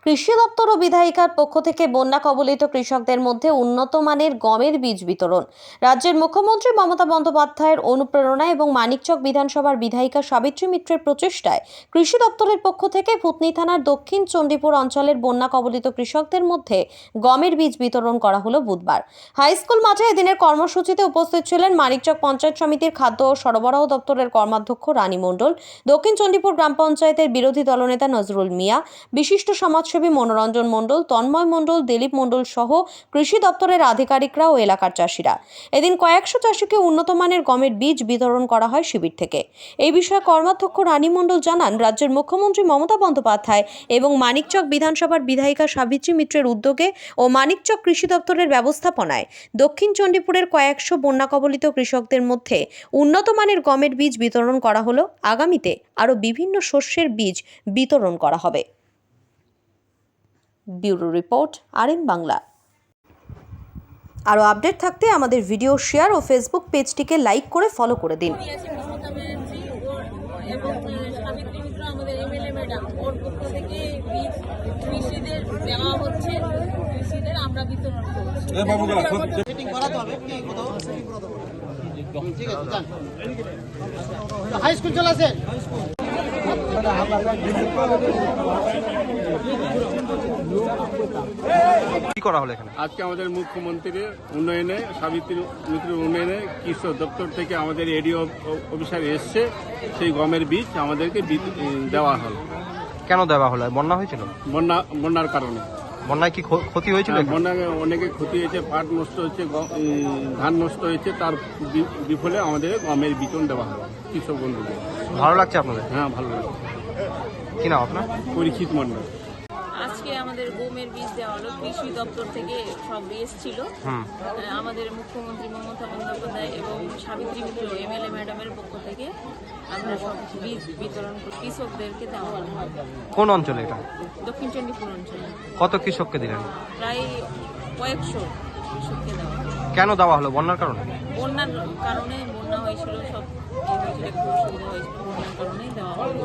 কৃষি দপ্তর ও বিধায়িকার পক্ষ থেকে বন্যা কবলিত কৃষকদের মধ্যে উন্নত মানের গমের বীজ বিতরণ। রাজ্যের মুখ্যমন্ত্রী মমতা বন্দ্যোপাধ্যায়ের অনুপ্রেরণা এবং মানিকচক বিধানসভার বিধায়িকা সাবিত্রী মিত্রের প্রচেষ্টায় কৃষি দপ্তরের পক্ষ থেকে ভূতনি থানার দক্ষিণ চণ্ডীপুর অঞ্চলের বন্যা কবলিত কৃষকদের মধ্যে গমের বীজ বিতরণ করা হলো বুধবার। হাই স্কুল মাঠে এদিনের কর্মসূচিতে উপস্থিত ছিলেন মানিকচক পঞ্চায়েত সমিতির খাদ্য ও সরবরাহ দপ্তরের কর্মাধ্যক্ষ রানী মণ্ডল, দক্ষিণ চণ্ডীপুর গ্রাম পঞ্চায়েতের বিরোধী দলনেতা নজরুল মিয়া, বিশিষ্ট সমাজসেবী মনোরঞ্জন মণ্ডল, তন্ময় মণ্ডল, দিলীপ মণ্ডল সহ কৃষি দপ্তরের আধিকারিকরা ও এলাকার চাষিরা। এদিন কয়েকশো চাষিকে উন্নত মানের গমের বীজ বিতরণ করা হয় শিবির থেকে। এই বিষয়ে কর্মাধ্যক্ষ রানী মণ্ডল জানান, রাজ্যের মুখ্যমন্ত্রী মমতা বন্দ্যোপাধ্যায় এবং মানিকচক বিধানসভার বিধায়িকা সাবিত্রী মিত্রের উদ্যোগে ও মানিকচক কৃষি দপ্তরের ব্যবস্থাপনায় দক্ষিণ চণ্ডীপুরের কয়েকশো বন্যা কবলিত কৃষকদের মধ্যে উন্নত মানের গমের বীজ বিতরণ করা হলো। আগামীতে আরও বিভিন্ন শস্যের বীজ বিতরণ করা হবে। Bureau report, RM Bangla. আরও আপডেট থাকতে আমাদের ভিডিও শেয়ার ও ফেসবুক পেজটিকে লাইক করে ফলো করে দিন। এবং সাবিত্রী মিত্র আমাদের এমএলএ ম্যাডাম, ওর পক্ষ থেকে বীজ কৃষিদের দেওয়া হচ্ছে, কৃষিদের আমরা বিতরণ করছি। হাই স্কুল চলে আসেন। কি করা হলো এখানে? আজকে আমাদের মুখ্যমন্ত্রীর উন্নয়নে, সাবিত্রী মিত্রের উন্নয়নে কৃষি দপ্তর থেকে আমাদের এডিও অফিসার এসছে, সেই গমের বীজ আমাদেরকে দেওয়া হলো। কেন দেওয়া হলো? বন্যা হয়েছিল? বন্যার কারণে। বন্যায় কি ক্ষতি হয়েছিল? বন্যায় অনেকে ক্ষতি হয়েছে, পাট নষ্ট হয়েছে, ধান নষ্ট হয়েছে, তার বিফলে আমাদের গমের বিতরণ দেওয়া হলো কৃষক বন্ধুদের। ভালো লাগছে আপনাদের? হ্যাঁ, ভালো লাগছে। কি নাম আপনার? পরীক্ষিত মণ্ডল। আজকে আমাদের গমের বীজ দেওয়া হলো, কৃষি দপ্তর থেকে সব এসেছিল। আমাদের মুখ্যমন্ত্রী মমতা বন্দ্যোপাধ্যায় এবং সাবিত্রী মিত্র এমএলএ ম্যাডামের পক্ষ থেকে আমরা সব বীজ বিতরণ কৃষকদেরকে দেওয়া হলো। কোন অঞ্চলে এটা? দক্ষিণ চণ্ডীপুর অঞ্চলে কত কৃষককে দিলেন? প্রায় কয়েকশো কৃষককে দেওয়া হলো। কেন দেওয়া হলো? বন্যার কারণে? বন্যার কারণে, বন্যা হয়েছিল, সব হয়েছিল, একটু অসুবিধা হয়েছিল, বন্যার কারণেই দেওয়া হলো।